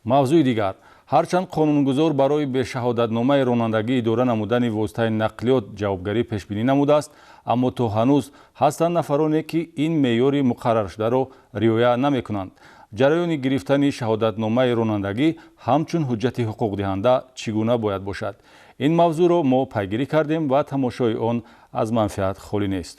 мавзӯи дигар, ҳарчанд қонунгузор барои бешаҳодатномаи ронандагӣ идора намудани воситаи нақлиёт ҷавобгарӣ пешбинӣ намудааст, аммо то ҳанӯз ҳастанд нафароне ки ин меъёри муқарраршударо риоя намекунанд. ҷараёни гирифтани шаҳодатномаи ронандагӣ ҳамчун ҳуҷҷати ҳуқуқдиҳанда чӣ гуна бояд бошад? ин мавзӯъро мо пайгирӣ кардем ва тамошои он аз манфиат холӣ нест.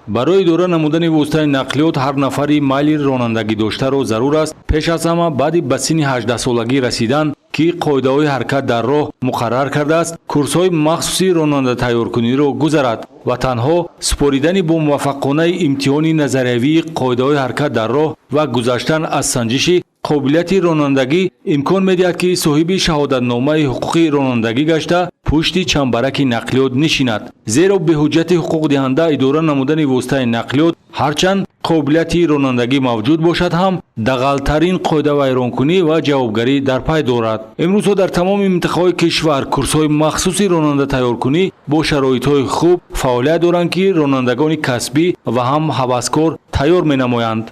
барои идора намудани воситаи нақлиёт ҳар нафари майли ронандагӣ доштаро зарур аст пеш аз ҳама баъди ба синни 18-солагӣ расидан ки қоидаҳои ҳаракат дар роҳ муқаррар кардааст, курсҳои махсуси ронанда тайёркуниро гузарад ва танҳо супоридани бо муваффақонаи имтиҳони назариявии қоидаҳои ҳаракат дар роҳ ва гузаштан аз санҷиши қобилияти ронандагӣ имкон медиҳад ки соҳиби шаҳодатномаи ҳуқуқи ронандагӣ гашта пушти чамбараки нақлиёт нишинад. зеро беҳуҷҷати ҳуқуқдиҳанда идора намудани воситаи нақлиёт ҳарчанд қобилияти ронандагӣ мавҷуд бошад ҳам дағалтарин қоидавайронкунӣ ва ҷавобгарӣ дар пай дорад. имрӯзҳо дар тамоми минтақаҳои кишвар курсҳои махсуси ронанда тайёркунӣ бо шароитҳои хуб фаъолият доранд ки ронандагони касбӣ ва ҳам ҳаваскор тайёр менамоянд.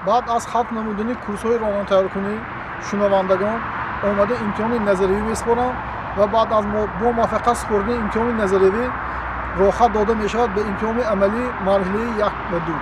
баъд аз халқ намудани курсҳои ронанда тайёркунӣ шунавандагон омада имтиҳони назариявӣ месупоранд ва баъд аз бо муваффақат супоридани имтиҳони назариявӣ роҳат дода мешавад ба имтиҳони амалӣ марҳилаи 1 ва 2.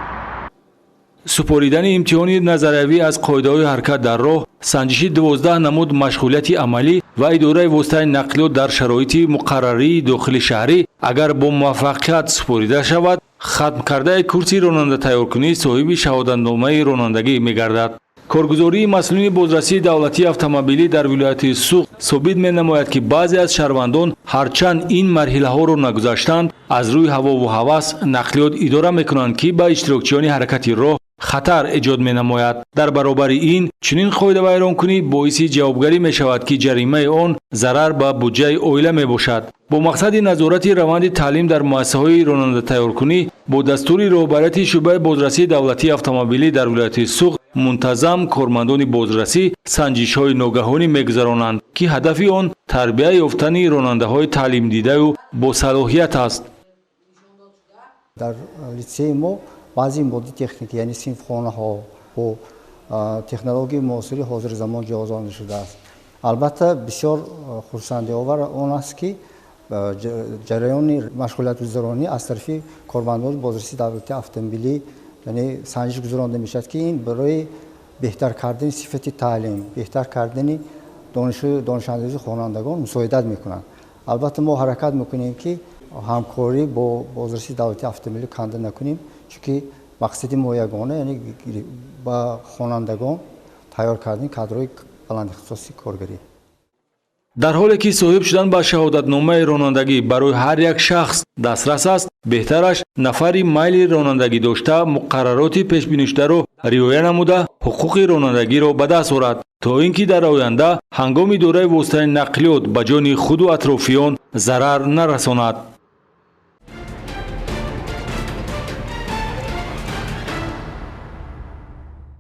супоридани имтиҳони назариявӣ аз қоидаҳои ҳаракат дар роҳ, санҷиши 12 намуд машғулияти амалӣ ва идораи воситаи нақлиёт дар шароити муқаррарии дохили шаҳрӣ агар бо муваффақият супорида шавад, хатм кардаи курси ронанда тайёркунӣ соҳиби шаҳодатномаи ронандагӣ мегардад. коргузории масъулини бозрасии давлатии автомобилӣ дар вилояти Суғ собит менамояд ки баъзе аз шаҳрвандон ҳарчанд ин марҳилаҳоро нагузаштанд, аз рӯи ҳавову ҳавас нақлиёт идора мекунанд ки ба иштирокчиёни ҳаракати роҳ хатар эҷод менамояд. дар баробари ин чунин қоидавайронкунӣ боиси ҷавобгарӣ мешавад ки ҷаримаи он зарар ба буҷаи оила мебошад. бо мақсади назорати раванди таълим дар муассисаҳои ронанда тайёркунӣ бо дастури роҳбарияти шуъбаи бозрасии давлатии автомобилӣ дар вилояти Суғ мунтазам кормандони бозрасӣ санҷишҳои ногаҳонӣ мегузаронанд ки ҳадафи он тарбия ёфтани ронандаҳои таълимдидаю босалоҳият аст. дар литсеи мо баъзи модди техника яъне синфхонаҳо бо технологияи муосири ҳозири замон ҷойгузон шудааст. албатта бисёр хурсандиовар он аст ки ҷараёни машғулиятгузаронӣ аз тарафи кормандони бозрасии давлатии автомобилӣ яъне санҷиш гузаронда мешавад ки ин барои беҳтар кардани сифати таълим, беҳтар кардани донишандозии хонандагон мусоидат мекунад. албатта мо ҳаракат мекунем ки ҳамкорӣ бо бозрасии давлатии автомобилӣ канда накунем, чунки мақсади мо ягона яъне ба хонандагон тайёр кардани кадрои баландихтисоси коргарӣ. дар ҳоле ки соҳиб шудан ба шаҳодатномаи ронандагӣ барои ҳар як шахс дастрас аст, беҳтараш нафари майли ронандагӣ дошта муқаррароти пешбинишударо риоя намуда ҳуқуқи ронандагиро ба даст орад, то ин ки дар оянда ҳангоми дораи воситаи нақлиёт ба ҷони худу атрофиён зарар нарасонад.